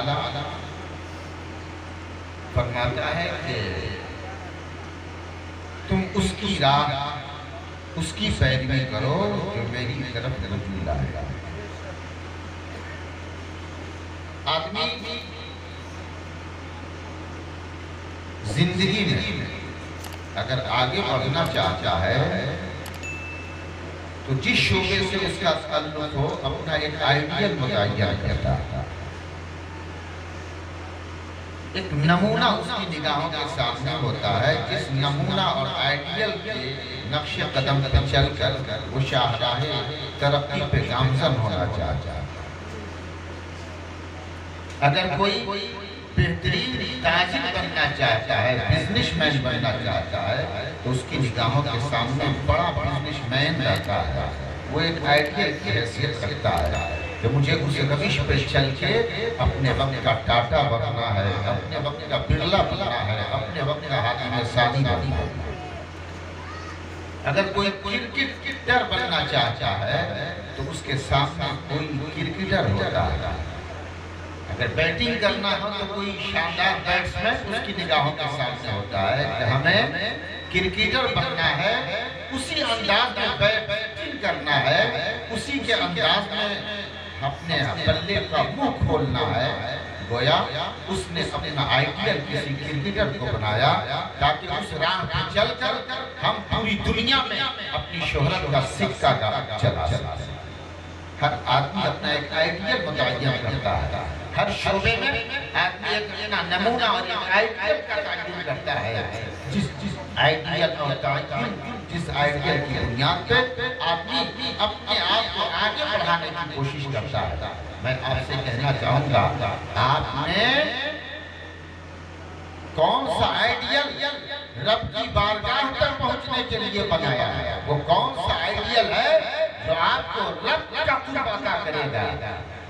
ताला फरमाता है कि तुम उसकी राह, उसकी पैरवी करो जो मेरी तरफ रजू लाएगा। आदमी जिंदगी में अगर आगे बढ़ना चाहता है तो जिस शोबे से उसका ताल्लुक हो अपना एक आइडियल मुतय्यन करता है, एक नमूना उसकी निगाहों के सामने होता है, जिस नमूना और आइडियल के नक्शे कदम पर चल कर वो शाहराहे तरक्की पे गामजन होना चाहता है। अगर कोई बेहतरीन ताजिर बनना चाहता है, बिजनेसमैन बनना चाहता है, तो उसकी निगाहों के सामने बड़ा बिजनेसमैन रहता है। वो एक आइडियल की हैसियत रखता है कि मुझे उस रविश पे चल के अपने वक्त का टाटा बनना है, अपने वक्त का बिरला बनना है, अपने वक्त का हाथी में सानी बनना है। अगर कोई क्रिकेटर बनना चाहता है तो उसके सामने कोई क्रिकेटर होता है। अगर बैटिंग करना हो तो कोई शानदार बैट्समैन उसकी निगाहों के सामने होता है कि हमें क्रिकेटर बनना है, उसी अंदाज में बैटिंग करना है, उसी के अंदाज में अपने बल्ले का मुंह खोलना है। गोया उसने अपना आइडियल किसी क्रिकेटर को बनाया ताकि उस राह पर चलकर हम पूरी दुनिया में अपनी शोहरत का सिक्का चला सकें। हर आदमी अपना एक आइडियल मुतय्यन करता है, हर शोबे में आदमी एक अपना नमूना और एक आइडियल का तयन करता है। जिस आइडियल और तयन, जिस आइडियल की बुनियाद पे आदमी अपने आप को आगे बढ़ाने की कोशिश करता है। मैं आपसे कहना चाहूँगा, आपने कौन सा आइडियल रब की बारगाह तक पहुँचने के लिए बनाया है? वो कौन सा आइडियल है जो आपको रब का कुर्ब अता करेगा,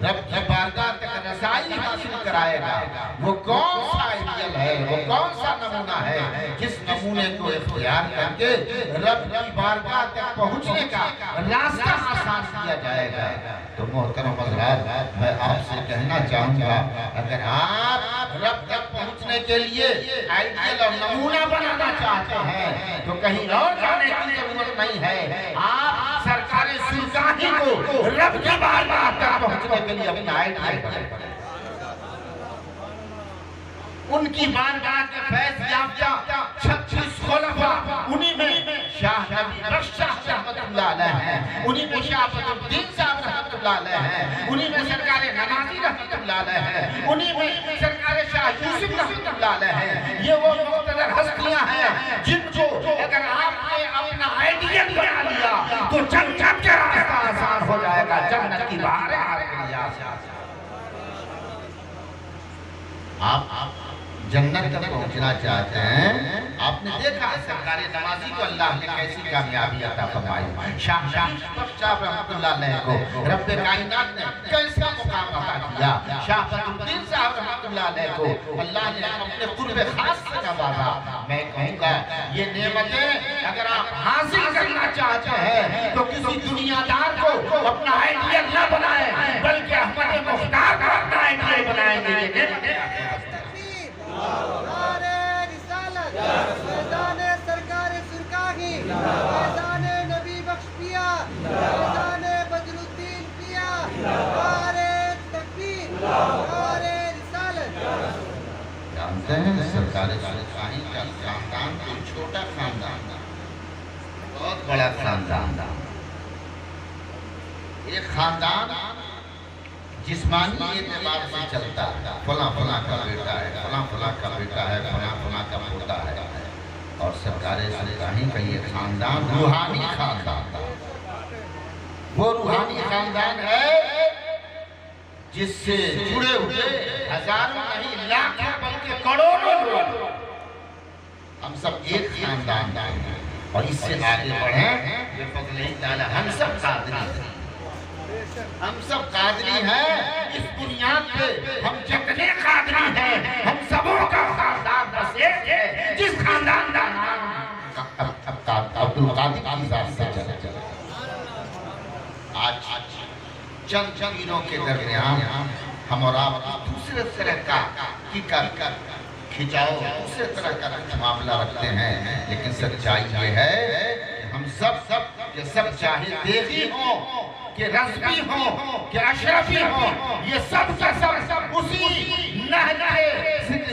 रब की बारगाह तक रसाई हासिल कराएगा? वो कौन सा आइडियल है, वो कौन सा नमूना है जिस नमूने को इख्तियार करके रब की बारगाह तक पहुंचने का रास्ता आसान किया जाएगा? तो मोहतरम हज़रात, मैं आपसे कहना चाहूँगा, अगर आप रब तक पहुंचने के लिए आइडियल और नमूना बनाना चाहते हैं तो कहीं और जाने की जरूरत नहीं है। आप सरकारी सुरगाही को रब की बारगाह तक पहुंचने के लिए अपना आइडियल बनाएं। उनकी बारगाह के फैज़ याफ्ता 36 खुलफा, उन्हीं में शाह नबी बख्श रहमतुल्लाह अलैह हैं, उन्हीं में शाह फतहुद्दीन साहब रहमतुल्लाह अलैह हैं, उन्हीं में सरकार नमाजी रहमतुल्लाह अलैह हैं, उन्हीं में सरकार शाह यूसुफ रहमतुल्लाह अलैह हैं। ये वो मुक़्तदर हस्तियां हैं जिनको अगर आपने अपना आइडियल बना लिया तो जन्नत का रास्ता आसान हो जाएगा, जन्नत की बहारें आपके लिए आसान। आप जन्नत तक पहुंचना चाहते हैं? आपने देखा सरकार नमाजी को अल्लाह ने कैसी कामयाबी अता फरमाई। शाह बख्श साहब रहमतुल्लाह अलैह को रब्बे कायनात ने कैसा मुकाम अता किया। शाह फतहुद्दीन साहब रहमतुल्लाह अलैह को अल्लाह ने अपने कुर्बे खास से नवाजा। मैं कहूँगा, ये नेमतें अगर आप हासिल करना चाहते हैं तो किसी दुनियादार को अपना आइडियल न बनाए, बल्कि अहमद मुख्तार का अपना आइडियल बनाएंगे। सरकार सुरकाही, फैज़ाने नबी बख्श पिया, फैज़ाने बदरुद्दीन पिया, नारे तकबीर, नारे रिसालत। जानते हैं सरकार सुरकाही का खानदान कोई छोटा खानदान, बहुत बड़ा खानदान। एक खानदान जिस्मानी एतबार से चलता है, फला फला का बेटा है, फला फला का बेटा है, फला फला का पोता है। और सरकार सुरकाही का ये खानदान रूहानी खानदान, वो रूहानी खानदान है जिससे जुड़े हुए हजारों नहीं लाखों बल्कि करोड़ों लोग। हम सब एक खानदान हैं और इससे आगे बढ़े ये फज़ल ताला। हम सब कादरी हैं, हम सब कादरी हैं। इस बुनियाद पे हम जितने कादरी हैं, हम सबों का खानदान बस एक है, जिस खानदान का नाम अब्दुल कादिर की जात से चला। आज चंद दिनों के दरमियान हम और आप दूसरे दूसरे तरह का की कर खिंचाओ, दूसरे तरह का मामला रखते हैं। लेकिन सच्चाई ये है कि हम सब चाहे देवी हो कि रज़वी हो कि अशरफी हो, ये सब का सब उसी नहर के,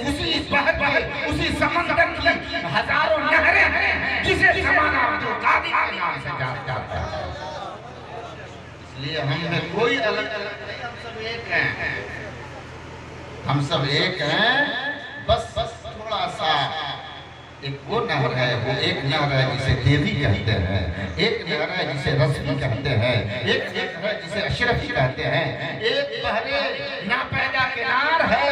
उसी बहर के, उसी समंदर की हजारों नहरें हैं जिसे ज़माना अब्दुल कादिर के नाम से जाना जाता है। इसलिए हम में कोई अलग अलग नहीं, हम सब एक हैं, हम सब एक हैं। बस थोड़ा सा एक वो नहर है, वो एक नहर है जिसे देवी कहते हैं, एक नहर है जिसे रज़वी कहते हैं, एक नहर है जिसे अशरफी कहते हैं, एक बहरे नापैदा किनार है,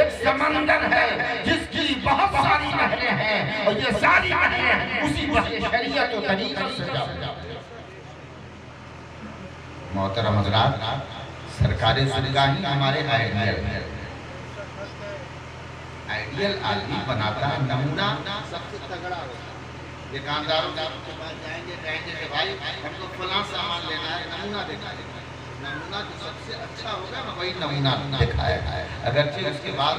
एक समंदर है जिसकी बहुत सारी नहरें हैं और ये सारी नहरें उसी बहरे शरीयत और तरीक़त से जाती हैं। मोहतरम हज़रात, सरकारी सुरगाही हमारे आइडियल आदमी बनाता है, नमूना सबसे तगड़ा होता है। दुकानदारों के पास जाएंगे, कहेंगे कि भाई हमको फलां सामान लेना है, नमूना दिखाएगा, नमूना जो सबसे अच्छा होगा ना वही नमूना दिखाएगा। अगरचे उसके बाद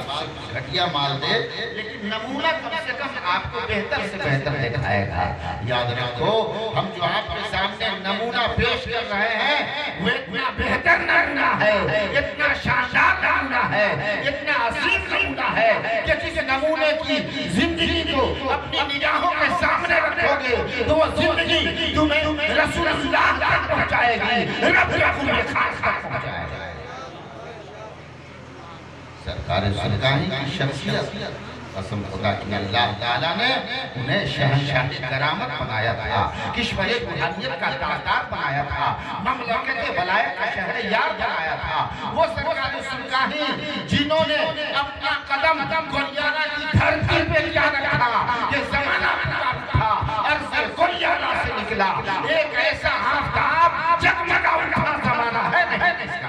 घटिया माल दे, लेकिन नमूना कम से कम आपको बेहतर से बेहतर दिखाएगा। याद रखो, हम जो आपके सामने नमूना पेश कर रहे हैं वो इतना बेहतर नमूना है, इतना शानदार नमूना है, इतना अजीम नमूना है कि जिस नमूने की जिंदगी को अपनी निगाहों के सामने रखोगे तो वो जिंदगी तुम्हें रसूलुल्लाह तक पहुंचाएगी, रब के खास तक पहुंचाएगा। सरकारी सुरगाही की शख्सियत कसम खुदा की अल्लाह ताला ने उन्हें शहंशाह करामत बनाया था, किश्वर रूहानियत का ताजदार बनाया था, ममलकत वलायत का शहरयार बनाया था। वो सरकारी सुरगाही जिन्होंने अपना कदम गोलियारा की धरती पे क्या रखा, ये जमाना था अर्ज़ गोलियारा से निकला एक ऐसा आफताब जगमगा उठा जमाना है नहीं इसका।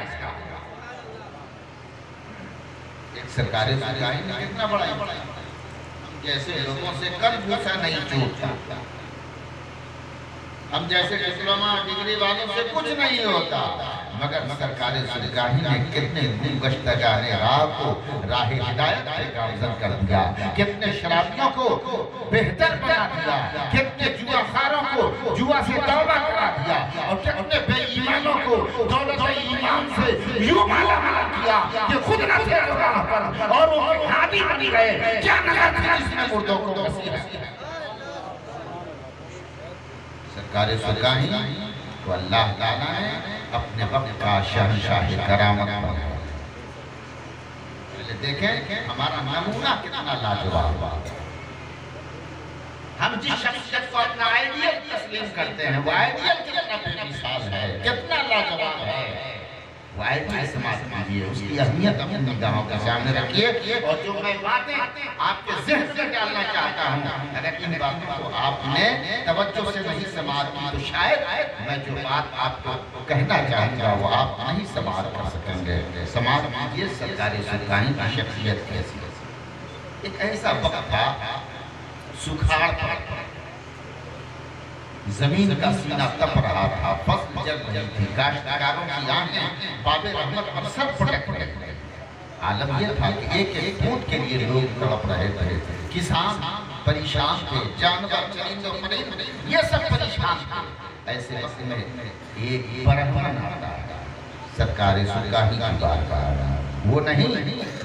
एक सरकारी सुरगाही ने कितना बड़ा जैसे लोगों से कर पूछा नहीं छूटता, हम जैसे डिप्लोमा डिग्री वालों से कुछ नहीं होता, मगर सरकारी सुरगाही ने कितने गश्तगारे राह को राह हिदायत से गामज़द कर दिया, कितने शराबियों को बेहतर बना दिया, कितने जुआखारों को जुआ से तौबा करा दिया और कितने बेईमानों को दौलत ईमान से यूं मालामाल किया कि खुद न थे राह पर और वो हादी बन गए। क्या नगर थी जिसमें मुर्दों को वसीयत। सरकारी सुरगाही तो अल्लाह ताला ने अपने वक्त का शहंशाह करामत बनाया। पहले देखें हमारा नमूना कितना लाजवाब, हम जिस शख्सियत को अपना आइडियल तस्लीम करते हैं वो आइडियल कितना बेमिसाल है, कितना लाजवाब है। वो आइडियल समाज कीजिए, उसकी अहमियत अपनी निगाहों के सामने रखिए। और जो मैं बातें आपके ज़हन में डालना चाहता हूँ, अगर इन बातों को आपने तवज्जो से नहीं समाज की तो शायद मैं जो बात आपको कहना चाहूँगा वो आप नहीं समाज कर सकेंगे। समाज कीजिए सरकारी सुरगाही की शख्सियत कैसी है। एक ऐसा वक्त था सुखाड़ था, जमीन का सीना तप रहा था, फसल जल रही थी, काश्तकारों की आंखें बाबे रहमत पर सर फटक रहे थे। आलम यह था कि एक एक बूंद के लिए लोग तड़प रहे थे, किसान परेशान थे, जानवर चरिंदे परिंदे ये सब परेशान थे। ऐसे वक्त में एक बरहमन आता है सरकारी सुरगाही की बारगाह, वो नहीं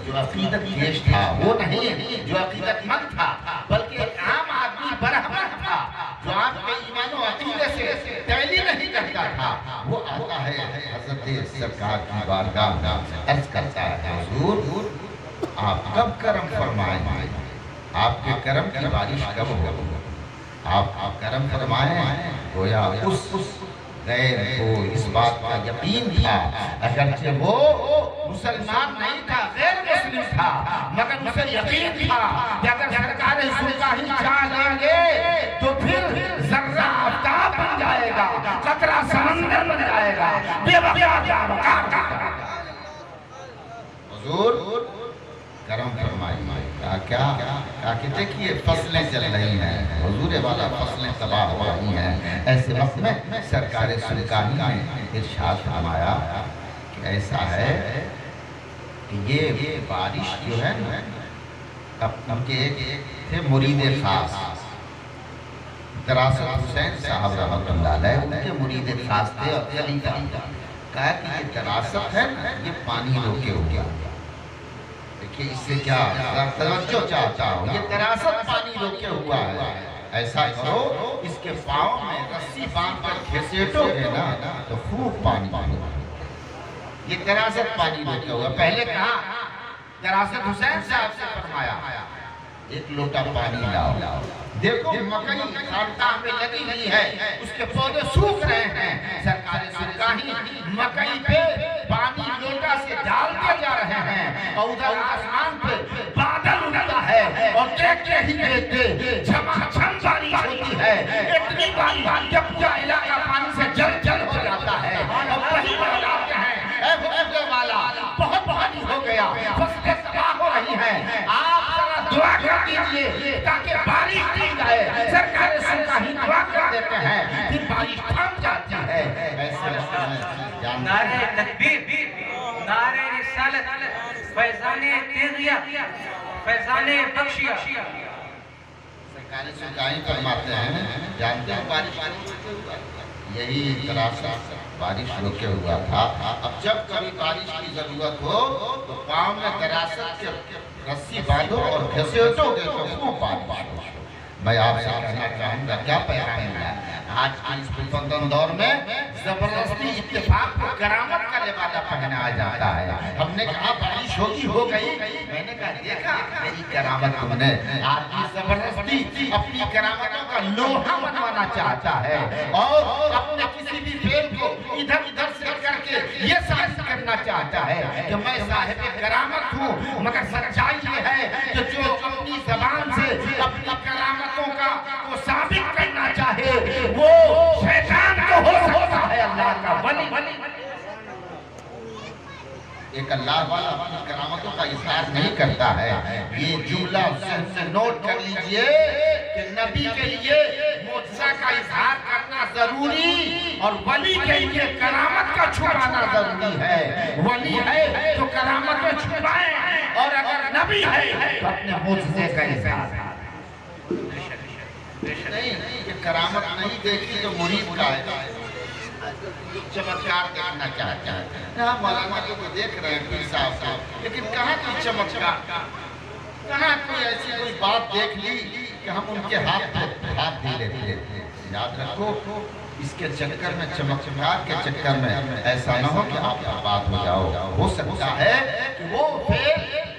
जो अकीदत पेश था, वो नहीं जो अकीदतमंद था, बल्कि एक आम आदमी बरहमन था जो आपके ईमान और अकीदे से तैली नहीं करता था। वो आता है हज़रत सरकार की बारगाह में अर्ज़ करता है, हुज़ूर आप कब करम फरमाएं, आपके करम की बारिश कब हो, आप करम फरमाएं। गोया उस गैर को इस बात का यकीन था, अगरचे वो मुसलमान नहीं था, गैर मुस्लिम था, मगर उसे यकीन था कि अगर सरकार सुरगाही चाह लेंगे तो फिर जर्रा आफताब बन जाएगा, कतरा समंदर बन जाएगा, हुज़ूर करम फरमाइए। क्या कि देखिए फसलें चल रही हैं, हुजूर वाला फसलें तबाह हो रही हैं। ऐसे वक्त में सरकार सुरगाही ने इरशाद फरमाया कि ऐसा है कि ये बारिश जो है ना, अब उनके एक थे मुरीद खास दरासत हुसैन साहब रहमतुल्लाह अलैह, उनके मुरीद खास थे और खलीफा। कहा कि ये दरासत है ना, ये पानी रोके हो गया। देखिए इससे क्या तवज्जो चाहता हो, ये दरासत पानी रोके हुआ है। ऐसा करो, इसके पाँव में रस्सी बांध कर घसीटोगे ना तो खूब पानी बनेगा। ये दरासत पानी रोके हुआ। पहले कहा दरासत हुसैन साहब से फरमाया एक लोटा पानी लाओ। देखो मकई खानकाह में लगी हुई है, उसके पौधे सूख रहे हैं। सरकार सुरकाही मकई पे पानी लोटा से डालते जा रहे हैं और उधर आसमान पे बादल उड़ता है और देखते ही देखते झमाझम बारिश होती है। इतनी बारिश जब पूरा इलाका पानी से जल हो जाता है और वही बताते हैं वाला बहुत पानी हो गया, फसलें तबाह हो रही हैं। आप जरा दुआ कर दीजिए ताकि बारिश थम जाए। सरकार सुरकाही दुआ कर देते हैं, फिर बारिश थम जाती है। ऐसे नारे तकबीर, नारे रिसालत, फैज़ाने तेगिया, फैज़ाने बख्शिया। सरकार सुरकाही फरमाते हैं, जानते हैं बारिश यही दरासत बारिश रोके हुआ था। अब जब कभी बारिश की जरूरत हो तो पाँव में दरासत के रस्सी बांधो और घसीटोगे तो खूब बारिश हो। मैं आपसे कहना चाहूँगा, क्या पैगाम मिला आज के इस दौर में जबरदस्ती इत्तेफाक को करामत का लिबासा पहनाया जाता है। हमने कहा बारिश होगी, हो गई। मैंने कहा देखा मेरी करामत तुमने। आदमी जबरदस्ती अपनी करामतों का लोहा बनवाना चाहता है और अपने किसी भी फेल को इधर उधर से करके ये साबित करना चाहता है कि मैं साहिब करामत हूँ। मगर सच्चाई ये है कि जो अपनी जबान से अपनी करामतों का को साबित करना चाहे वो शैतान तो हो सकता है, अल्लाह का वली। एक अल्लाह वाला अपनी करामतों का इजहार नहीं करता है। ये जुमला से नोट कर लीजिए कि नबी के लिए मोजज़ा का इजहार करना जरूरी और वली के लिए करामत का छुपाना जरूरी है। वली है तो करामत को छुपाए और अगर नबी है तो अपने मोजज़े का इजहार। नहीं ये करामत नहीं देखी तो मुरीद का है, चमत्कार देखना चाहता है। मौलाना को देख रहे हैं पीर साहब को, लेकिन कहाँ कोई चमत्कार, कहाँ कोई ऐसी कोई बात देख ली कि हम उनके हाथ भी लेते थे। याद रखो इसके चक्कर में, चमत्कार के चक्कर में ऐसा न हो कि आप बर्बाद हो जाओ। हो सकता है कि वो फिर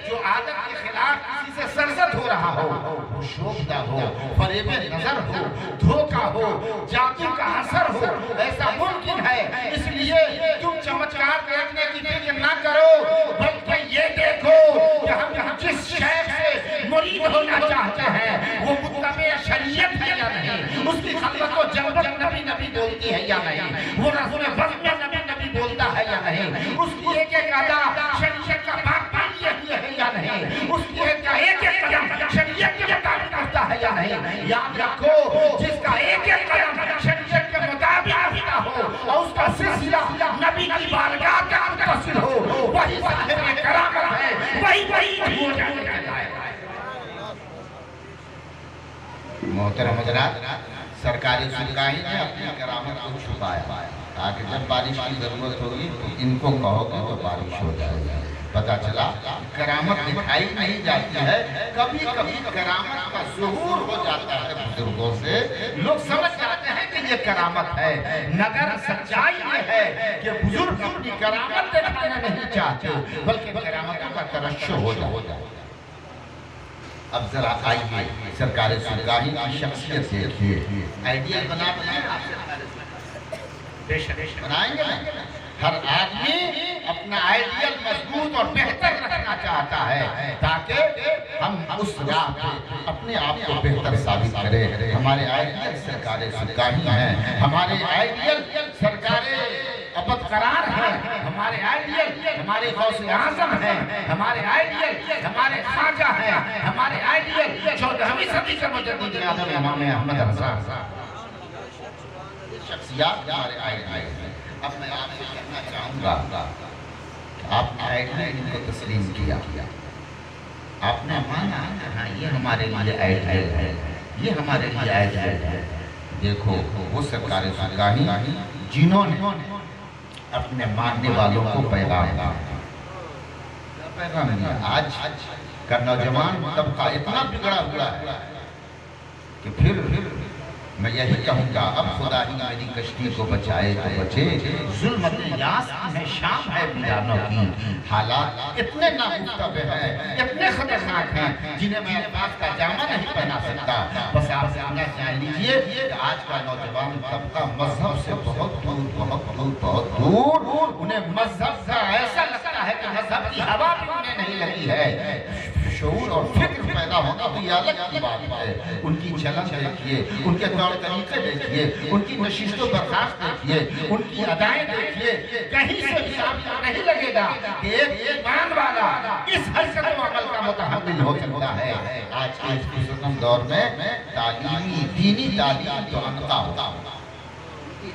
जो आदत के खिलाफ किसी से सरजद हो रहा हो, वो शोभदा हो, फरेब नजर हो, धोखा हो, जादू का असर हो, ऐसा मुमकिन है। इसलिए तुम चमत्कार देखने की फिक्र ना करो, बल्कि ये देखो कि हम जिस शेख से मुरीद होना चाहते हैं वो मुत्तबे शरीयत है या नहीं, उसकी खिदमत को जन्नत नबी बोलती है या नहीं, वो रसूल बस में नबी बोलता है या नहीं, उसकी एक एक अदा शरीयत का बात है या नहीं, उसकी एक कदम शरीयत के मुताबिक होता है या नहीं। याद रखो जिसका एक एक कदम शरीयत के मुताबिक होता हो और उसका सिलसिला नबी की बारगाह का मुत्तसिल हो, वही साहिब करामत है, वही हो जाएगा। मोहतरम हज़रात, सरकारी सुरकाही ने अपनी करामत को छुपाया ताकि जब बारिश की जरूरत होगी तो इनको कहोगे तो बारिश हो जाएगी। पता चला करामत दिखाई नहीं जाती है, कभी कभी करामत का ज़ुहूर हो जाता है बुजुर्गों से, लोग समझ जाते हैं कि ये करामत है। मगर सच्चाई ये है कि बुजुर्ग अपनी करामत दिखाना नहीं चाहते बल्कि करामतों का तरश्शुर हो जाता है। अब जरा आइए सरकार सुरकाही की शख्सियत देखिए। आइडियल बना बनाएंगे ना, हर आदमी अपना आइडियल मजबूत और बेहतर रखना चाहता है ताकि हम उस राह पे अपने आप को बेहतर साबित करें। हमारे आइडियल सरकार सुरकाही हैं, हमारे आइडियल सरकार अबद करार है, हमारे आइडियल हमारे गौसे आज़म हैं, हमारे आइडियल हमारे ख्वाजा हैं, हमारे आइडियल 14वीं सदी के मुजद्दिद आज़म इमाम अहमद रज़ा शख्सियत हमारे आइडियल हैं। अब मैं आपसे कहना चाहूँगा आपने आइडियल इनको तस्लीम किया, आपने माना हाँ ये हमारे लिए आइडियल है, ये हमारे लिए आइडियल है। देखो वो सरकार सुरगाही जिन्होंने अपने मानने वालों को पैगाम दिया। आज का नौजवान तबका इतना बिगड़ा हुआ है कि फिर मैं यही कहूँगा, अब खुदा ही मेरी कश्ती को बचाए तो बचे, जुल्मत यास है शाम है वीरानों की, हालात इतने नामुस्तबिल हैं, इतने खतरनाक हैं जिन्हें मैं अल्फाज का जामा नहीं पहना सकता। बस आप इतना जान लीजिए कि आज का नौजवान तबका मजहब से बहुत दूर बहुत दूर बहुत दूर, उन्हें मजहब का ऐसा लगता है कि मजहब की हवा भी उन्हें नहीं लगी है। शऊर और फिक्र पैदा होना तो ये अलग की बात है। उनकी चलन देखिए, उनके तौर तरीके देखिए, उनकी नशिस्त बर्खास्त देखिए, उनकी अदाएं देखिए, कहीं से भी आपको नहीं लगेगा कि एक ईमान वाला इस हरकत व अमल का मुतहम्मिल हो सकता है। आज के इस खुशनुमा दौर में तालीमी दीनी तालीम तो अनका होता है,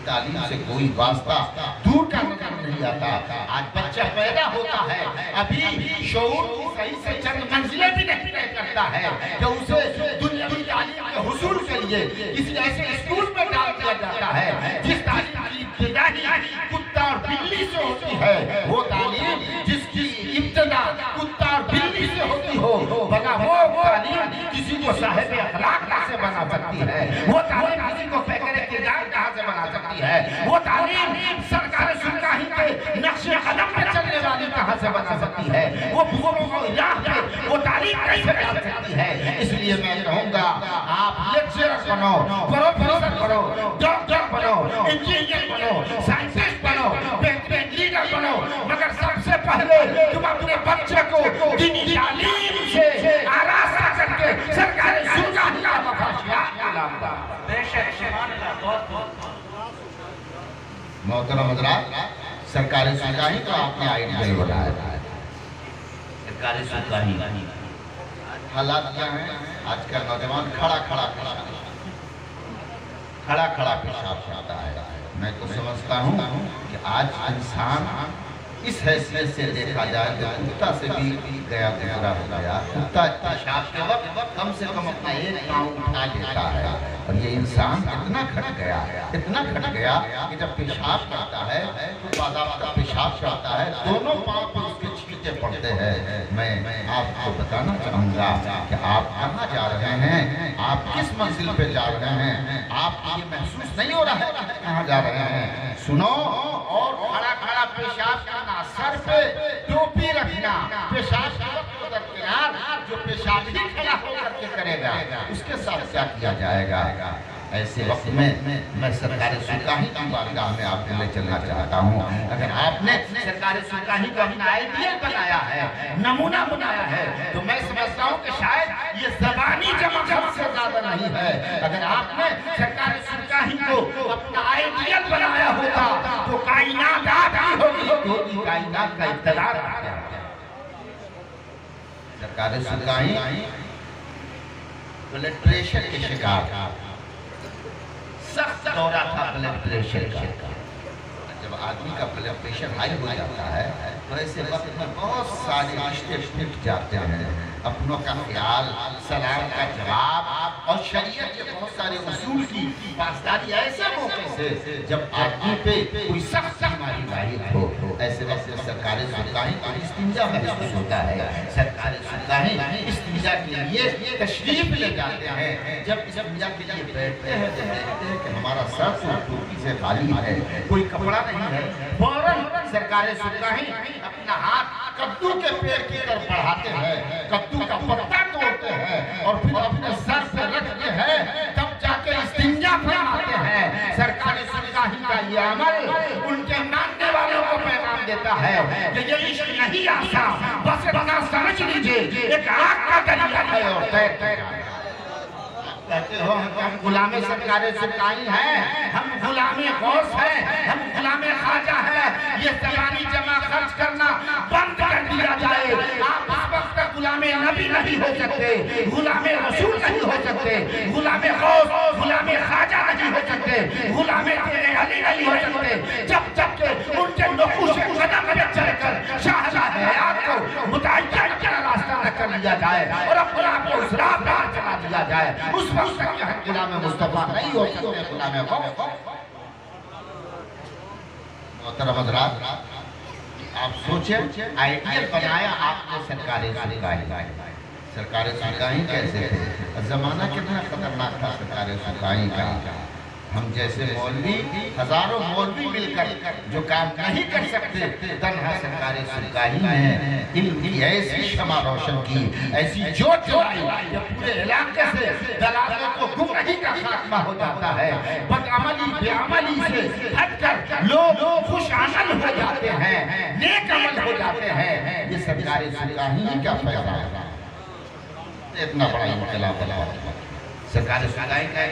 तालीम से कोई वास्ता दूर का नजर नहीं आता। आज बच्चा पैदा होता है, अभी शऊर की सही से चंद मंजिलें भी नहीं तय करता है कि उसे दुनियावी तालीम के हुसूल के लिए किसी ऐसे स्कूल में डाल दिया जाता है जिस तालीम की इब्तिदा कुत्ता और बिल्ली से होती है, वो तालीम जिसकी इब्तिदा कुत्ता और बिल्ली से होती हो, भला वो तालीम किसी को साहिब अखलाक कैसे बना सकती है, वो तालीम किसी को पैकर किरदार कहाँ से बना सकती है, वो तालीम सरकार सुरगाही के नक्शे कदम पे चलने वाली कहाँ से बना सकती है, वो बुजुर्गों को राह पे वो तालीम कैसे डाल सकती है। इसलिए मैं कहूँगा आप लेक्चरर बनो, प्रोफेसर बनो, डॉक्टर बनो, इंजीनियर बनो, साइंटिस्ट बनो, बैंक लीडर बनो, मगर सबसे पहले तुम अपने बच्चे को दीनी तालीम से आरास्ता करके सरकार सुरगाही का मफाशिया दिलाओ। मोहतरम हज़रात, सरकारी सुरगाही को आपने आइडियल बनाया है। सरकारी सुरगाही हालात क्या है, आज का नौजवान खड़ा पेशाब करता है। मैं तो समझता हूँ कि आज इंसान इस हैसियत से देखा जाए तो कुत्ता से भी गया गुजरा हो गया। कुत्ता पेशाब के वक्त कम से कम अपना एक पाँव उठा लेता है, और ये इंसान इतना घट गया कि जब पेशाब करता है तो बाज़ाब्ता पेशाब करता है, दोनों पाँव पर उसके छींटे पड़ते हैं। मैं आपको बताना चाहूँगा कि आप कहाँ जा रहे हैं, आप किस मंजिल पे जा रहे हैं, आप ये महसूस नहीं हो रहा है कि कहाँ जा रहे हैं। सुनो, और खड़ा पेशाब करना, सर पे टोपी रखना, पेशाब को दरकिनार, जो पेशाब ही खड़ा होकर के करेगा उसके साथ क्या किया जाएगा। ऐसे वक्त में मैं सरकारी सुरगाही की बारगाह में आपको ले चलना चाहता हूँ। अगर आपने सरकारी सुरगाही को अपना आइडियल बनाया है, नमूना बनाया है, तो मैं समझता हूँ कि शायद ये ज़बानी जमा से ज्यादा नहीं है। अगर आपने सरकारी सुरगाही को अपना आइडियल बनाया होता तो कायनात आती होगी, कायनात का इक़्तिदार आ गया। सरकारी सुरगाही ब्लड प्रेशर के शिकार, सख्त दौरा था ब्लड प्रेशर का। जब आदमी का ब्लड प्रेशर हाई हो जाता है तो ऐसे वक्त में बहुत सारे रिश्ते टूट जाते हैं। अपनों का ख्याल, सलाम का जवाब और शरीयत के बहुत सारे उसूल की पासदारी ऐसे मौके से जब आदमी पे कोई सख्त बीमारी लायक हो, ऐसे वक्त में सरकारी सुरगाही को इस्तिंजा महसूस होता है। सरकारी सुरगाही इस्तिंजा के लिए तशरीफ ले जाते हैं। जब इस्तिंजा के लिए बैठते हैं तो देखते हैं कि हमारा सर टोपी से खाली है, कोई कपड़ा नहीं है। फौरन सरकारी सुरगाही अपना हाथ कद्दू के पेड़ की तरफ बढ़ाते हैं, कद्दू का पत्ता तोड़ते हैं और फिर अपने सर पे रखते हैं, तब जाके इस्तिंजा फरमाते हैं। सरकारी सुरगाही का ये अमल उनके मानने वालों को पैगाम देता है कि ये इश्क नहीं आता, बस इतना समझ लीजिए एक आग का दरिया है और तैर कहते हो हम गुलामे सरकारी सुरगाही हैं, हम गुलामे गौस हैं, हम गुलामे ख्वाजा हैं। ये ज़बानी जमा खर्च करना बंद कर दिया जाए। आप उस वक्त तक गुलाम गुलामे नबी नहीं हो सकते, गुलामे रसूल नहीं हो सकते, गुलामे गौस, गुलामे ख्वाजा नहीं हो सकते, गुलामे अली नहीं हो सकते जब तक के उनके नकुश कदम पे चलकर शाहजहां हयात को मुतअय्यन का रास्ता न कर लिया जाए और अपने आप को उस राह पर चला दिया जाए, उस वक्त तक हम गुलामे मुस्तफा नहीं हो सकते, गुलामे गौस। मोहतरम हज़रात, आप सोचें, आइडियल बनाया आपने सरकारी सरकारी सरकारी सरकारी कैसे थे? जमाना कितना खतरनाक था सरकारी सरकारी का। हम जैसे मौलवी, हजारों मौलवी मिलकर जो काम नहीं कर सकते, तन्हा सरकारी सरकारी ने इल्म की ऐसी शमा रोशन की, ऐसी जोत जलाई कि पूरे इलाके से दलालों को गुमराही का खात्मा हो जाता है, बदअमली बेअमली से हटकर लोग खुश अमल हो जाते हैं, नेक अमल हो जाते हैं। ये सरकारी सरकारी का फायदा है। इतना बड़ा इनकलाब सरकारी सरकारी का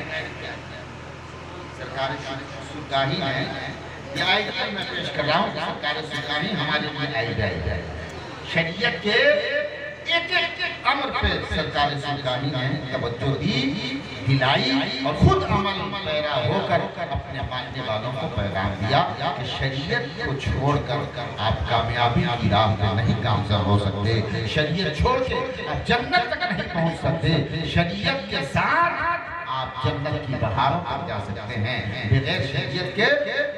सरकारी सुरगाही है। ये आइडिया मैं पेश कर रहा हूँ। सरकारी सुरगाही हमारे लिए आइडिया है। शरीयत के एक एक अमर पे सरकारी सुरगाही ने तवज्जो दी, दिलाई और खुद अमल पैरा होकर अपने मानने वालों को पैगाम दिया कि शरीयत को छोड़कर आप कामयाबी की राह पे नहीं गामजन हो सकते, शरीयत छोड़ के आप जन्नत तक नहीं पहुँच सकते, शरीयत के साथ आप जन्नत की बहारों पर जा सकते हैं, बगैर शरीयत के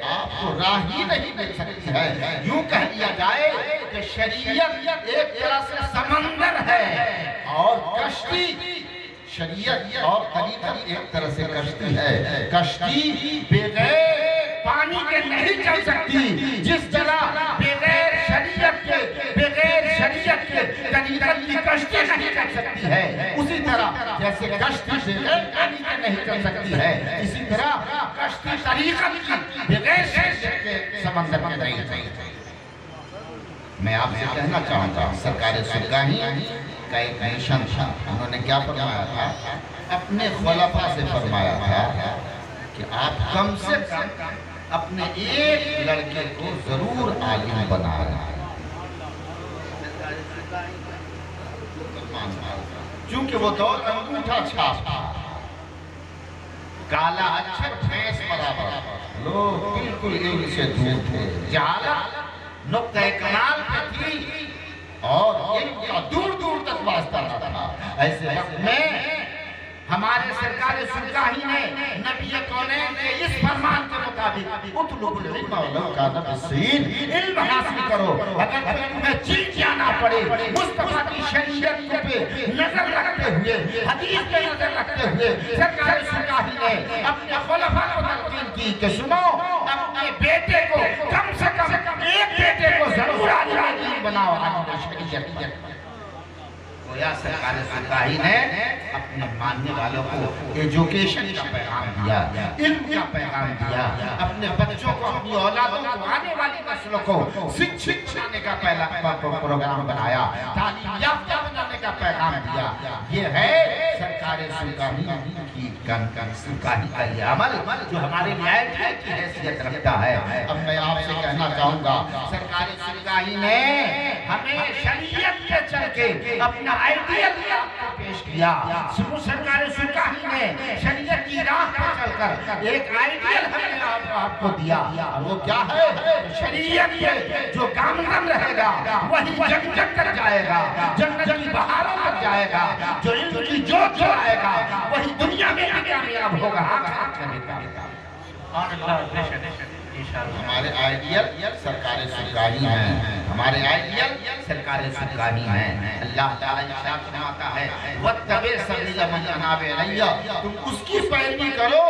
आपको राह ही नहीं मिल सकती है। यूं कह दिया जाए कि शरीयत एक तरह से समंदर है और कश्ती, शरीयत और तरीक़त एक तरह से कश्ती है। कश्ती बगैर पानी के नहीं चल सकती, जिस तरह बगैर शरीयत के तरीक़त की कश्ती नहीं चल सकती है, उसी तरह जैसे कश्ती बगैर पानी के नहीं चल सकती है, इसी तरह कश्ती तरीक़त की बगैर शरीयत के समंदर में नहीं चल सकती। मैं आपसे कहना चाहूँगा, सरकारी सुरगाही का एक मिशन था। उन्होंने क्या फरमाया था? अपने खुलफा से फरमाया था कि आप कम से कम अपने एक लड़के को जरूर आलिम बनाना। क्योंकि वो दौर अंगूठा छाप था, काला अक्षर भैंस बराबर, लोग बिल्कुल इल्म से दूर थे, जहालत नुक्ते कमाल पे थी और इल्म का दूर दूर तक वास्ता था। ऐसे वक्त में हमारे सरकार सुरगाही ने नबी कौनैन के इस फरमान के मुताबिक उतलुल इल्म वलौ काना बिस्सीन, इल्म हासिल करो, अगर तुम्हें चीन जाना पड़े, मुस्तफा की शरीयत पे नजर रखते हुए, हदीस पे नजर रखते हुए सरकार सुरगाही ने अपने खुलफा को तलकीन की कि सुनो, अपने बेटे को कम से कम एक बेटे को जरूर आलिम दीन बनाओ, आलिम शरीयत। गोया सरकार सुरगाही ने अपने मानने वालों को एजुकेशन का पैगाम दिया, इल्म का पैगाम दिया, अपने बच्चों को, अपनी औलादों को, आने वाली नस्लों को शिक्षित बनाने का पहला प्रोग्राम बनाया, तालीम याफ्ता बनाने का पैगाम दिया। ये है सरकार सुरगाही की सुरगाही का ये अमल जो हमारे न्याय की हैसियत रखता है। अब मैं आपसे कहना चाहूँगा, सरकार सुरगाही ने हमें शरीयत पे चल के अपना आइडियल आपको पेश किया। सरकार सुरगाही ने शरीयत की राह पर चलकर एक आइडियल हमने आपको दिया, और वो क्या है? शरीयत के जो गामजन रहेगा वही जन्नत तक जाएगा, जन्नत की बहारों तक जाएगा, जो इल्म की जोत जलाएगा वही दुनिया में भी कामयाब होगा, आखिरत में भी कामयाब। हमारे आइडियल सरकार सुरगाही हैं, हमारे आइडियल सरकार सुरगाही हैं। अल्लाह ताला इरशाद फरमाता है, वत्तबे सबील मन अनाबे इलैया, तुम उसकी पैरवी करो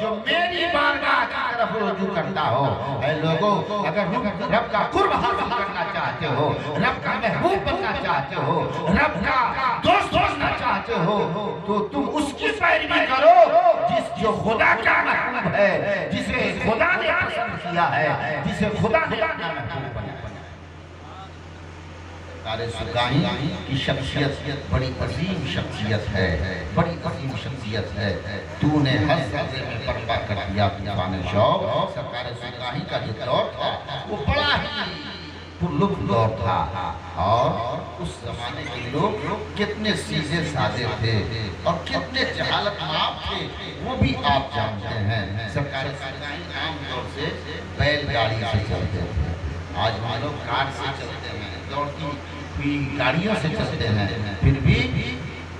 जो मेरी बारगाह की तरफ रुजू करता हो। ऐ लोगों, अगर रब का कुर्ब हासिल करना चाहते हो, रब का महबूब बनना चाहते हो, रब का दोस्त बनना चाहते हो, तो तुम उसकी पैरवी करो जो खुदा का महबूब है, जिसे खुदा ने पसंद किया है, जिसे खुदा ने अपना महबूब बनाया। सरकार सुरगाही की शख्सियत बड़ी अजीम शख्सियत है, बड़ी अजीम शख्सियत है। तूने हर सर्रे में पर्दा कर दिया तूफान शौक। सरकार सुरगाही का जो दौर था वो बड़ा ही पुरलुक दौर था और उस जमाने के लोग कितने सीधे साधे थे और कितने जहालत माफ थे वो भी आप जानते हैं। सरकारी आमतौर से बैलगाड़ी से चलते थे, आज हम लोग कार से चलते हैं, दौड़ती हुई गाड़ियों से चलते हैं, फिर भी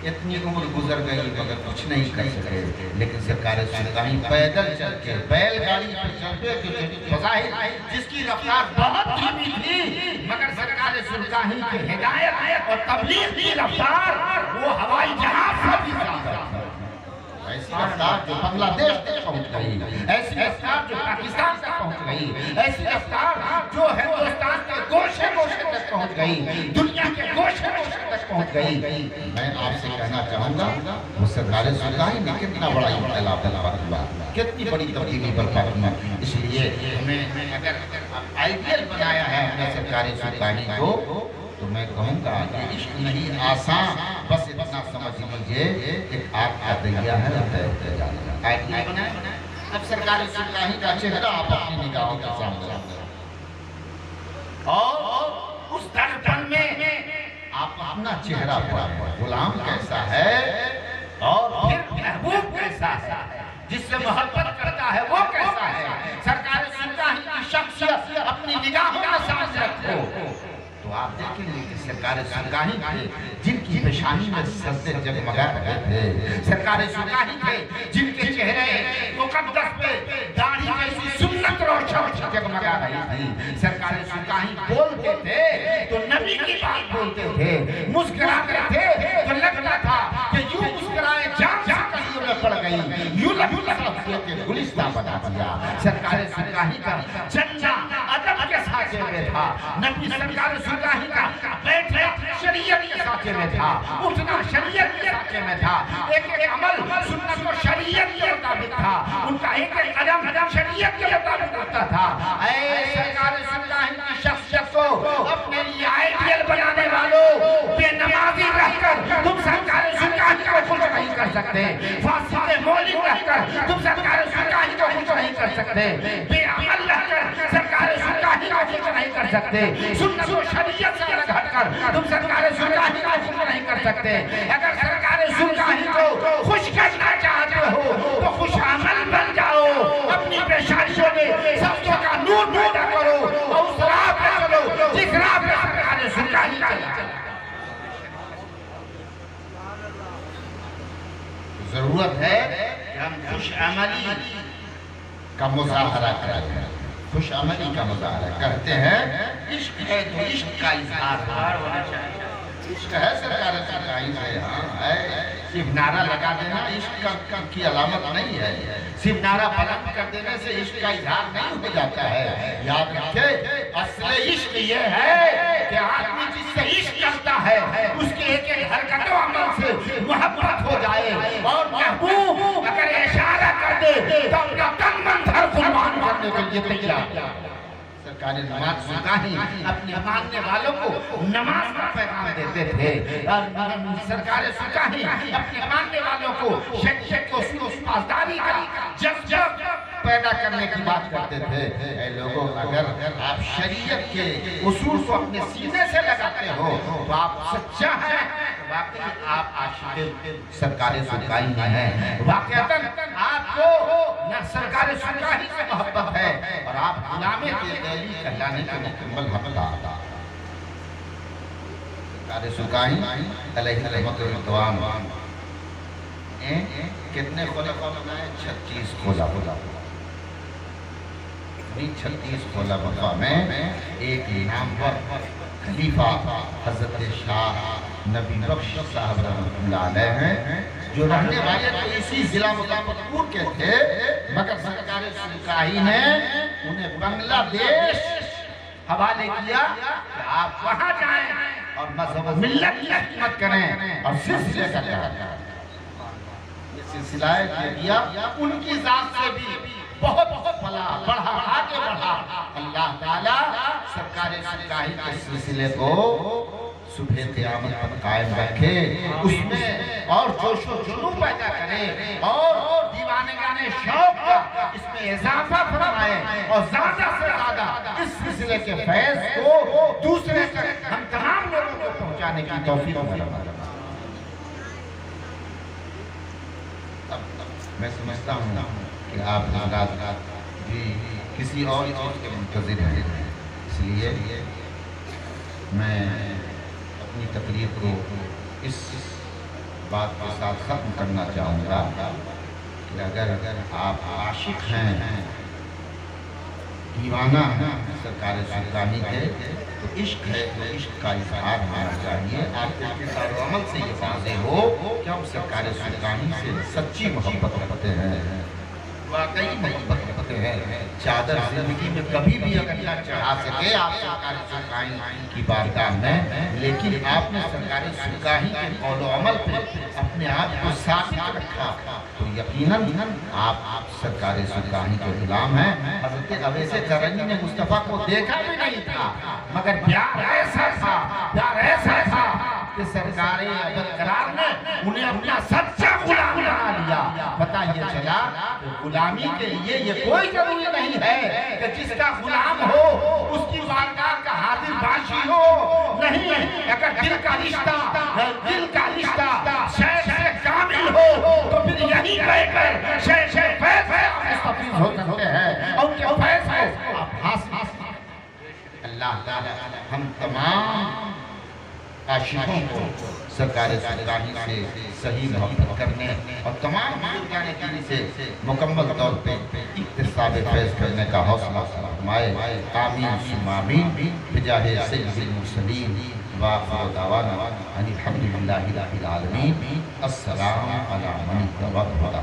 इतनी उम्र गुजर गई मगर कुछ नहीं कर सके। लेकिन सरकार कहीं पैदल चल के बैलगाड़ी पर चलते जिसकी रफ्तार बहुत धीमी थी मगर सरकार सुल्तानी की हिदायत और तबलीग की रफ्तार वो हवाई जहाज से भी ज्यादा थी। ऐसी रफ्तार जो बांग्लादेश तक पहुंच गई, ऐसी रफ्तार जो पाकिस्तान तक पहुंच गई, ऐसी रफ्तार जो हिंदुस्तान के गोशे गोशे तक पहुंच गई, दुनिया के गोशे गोशे तक पहुंच गई। मैं आपसे कहना चाहूंगा वो सरकार सुल्तानी ने कितना बड़ा इनकलाब बरपा, कितनी बड़ी तब्दीली बरपा की। इसलिए हमें अगर आइडियल बनाया है हमने सरकार सुल्तानी को तो मैं कहूँगा कि इश्क नहीं आसान, बस इतना समझ लीजिए एक आग का दरिया है अब सरकार सुल्तानी का चेहरा आप अपनी निगाहों के सामने और उस दर्पण में आप अपना चेहरा पाएं, गुलाम कैसा है और फिर महबूब कैसा है, जिससे मोहब्बत करता है वो कैसा है। सरकार सुल्तानी की शख्सियत अपनी निगाहों के सामने रखो तो आप देखेंगे कि सरकार सुल्तानी थे जिनकी पेशानी में सजदे जगमगा रहे थे, सरकार सुल्तानी थे जिनके चेहरे मुकद्दस पे दाढ़ी जैसी सुन्नत रोशन जगमगा रही थी। सरकार सुल्तानी बोलते थे तो नबी की बात बोलते थे, मुस्कुराते थे तो लगता था कि यूं मुस्कुराए जान कलियों में पड़ गई, यूं के गुलिस्तान बना दिया। सरकार सुल्तानी का जन्ना अदब के साथे में था, नबी सरकार सुल्तानी का बैठना शरीयत के साथे में था, उठना शरीयत के साथे में था, एक एक अमल सुन्नत और शरीयत के मुताबिक था, उनका एक एक कदम शरीयत के मुताबिक होता था। सरकार सुल्तानी की शख्सियत को अपने लिए आइडियल बनाने वालों, बेनमाजी रहकर तुम सरकार सुल्तानी को खुश नहीं कर सकते, फासिद मौलिक रहकर तुम सरकार सुल्तानी को खुश नहीं कर सकते, बेअमल रहकर सरकार सुल्तानी को खुश नहीं कर सकते, सुन्नत और शरीयत से अलग हटकर तुम सरकार सुल्तानी को खुश नहीं कर सकते। अगर सरकार सुल्तानी को खुश करना चाहते हो तो खुश अमल बन जाओ, अपनी पेशानियों में सबको का नूर पैदा करो और उस राह पे चलो जिस राह पे सरकार सुल्तानी चला। जरूरत है कि हम खुश अमली का मुजाहरा करें, खुश अमली का मुजाहरा करते हैं। इश्क है तो इश्क का इजहार होना चाहिए। इश्क है सरकार सुल्तानी से, हाँ है, सिर्फ नारा लगा देना इश्क की अलामत नहीं है, सिर्फ नारा बुलंद कर देने से इश्क का इजहार नहीं हो जाता है। याद रखें असली इश्क ये है कि आदमी जिससे इश्क करता है उसके एक एक हरकतों अमल से मोहब्बत हो जाए और महबूब अगर इशारा कर दे तो अपना तन मन धन कुर्बान करने के लिए तैयार। सरकार नमाज सुल्तानी अपने मानने वालों को नमाज का पैगाम देते थे और सरकार सुल्तानी अपने मानने वालों को शरीयत को पासदारी का जज्बा पैदा करने की बात करते थे। ऐ लोगों अगर आप शरीयत के उसूल को अपने सीने से लगाते हो तो आप सच्चा है, वाकई आप आशिक़ सरकार सुल्तानी हैं, वाकईतन आपको न सरकार सुल्तानी से मोहब्बत है और आप गुलामे के दिली कहलाने के मुकम्मल हकदार। सरकार सुल्तानी अलैहिस्सलाम कितने खुलाफा बनाए? 36 खुलाफा। 36 खुलाफा में एक नामवर खलीफा हजरत शाह नबी बख्श साहब रहमतुल्लाह अलैह हैं जो रहने वाले तो इसी जिला मुजफ्फरपुर के थे, मगर सरकार सुल्तानी ने उन्हें बांग्लादेश हवाले किया कि आप वहां जाएं और मजहब मिल्लत की खिदमत करें और सिलसिले का ये सिलसिला किया। उनकी जात से भी बहुत बढ़ा आगे बढ़ा। अल्लाह ताला सरकार सुल्तानी के सिलसिले को सुबह क़यामत पर कायम रखे, उसमें और जोशो जुनून पैदा करे और दीवान आने जाने शौक का इसमें इजाफा फरमाए और ज्यादा से ज्यादा इस सिलसिले के फैज को दूसरे तक हम तमाम लोगों को पहुंचाने की तौफीक फरमाए। मैं समझता हूँ कि आप हजरात भी किसी और चीज़ के मुंतज़िर हैं, इसलिए मैं अपनी तकरीर को इस बात के साथ ख़त्म करना चाहूँगा कि अगर आप आशिक हैं, दीवाना हैं सरकार सुल्तानी के, तो इश्क है तो इश्क का इजहार होना चाहिए। आपके किरदार अमल से ये वाज़ेह हो कि हम सरकार सुल्तानी से सच्ची मोहब्बत रखते हैं, वाकई मोहब्बत रखते हैं। चादर जिंदगी में कभी भी अगर न चढ़ा सके आप सरकार सुल्तानी की बारगाह में, लेकिन आपने सरकार सुल्तानी के कौल व अमल पे अपने आप को साबित रखा, तो यकीनन आप सरकार सुल्तानी के गुलाम हैं। हज़रत अवैसे करनी ने मुस्तफ़ा को देखा भी नहीं था, मगर प्यार ऐसा था कि सरकार अबरकरार ने उन्हें अपना सच्चा गुलाम बना लिया। पता ये चला कि गुलामी के लिए ये कोई जरूरी नहीं है कि जिसका गुलाम हो उसकी बारगाह का हाजिर बाशी हो, नहीं। अगर दिल का रिश्ता शेख से कामिल हो तो फिर यही कहकर शेख फैज़ मुस्तफ़ीज़ हो सकते हैं और उनके फैज़ को आप हासिल। अल्लाह ताला हम तमाम आशिकों को सरकार सुल्तानी से सही मोहब्बत करने और तमाम बुजुर्गान दीन से मुकम्मल तौर पे इक्तिसाब फैज़ करने का हौसला फरमाए। आमीन सुम्मा आमीन बिजाहे सय्यिदिल मुरसलीन व आखिर दावाना अनिल हम्दुलिल्लाहि रब्बिल आलमीन। अस्सलामु अला मन इत्तबअल हुदा।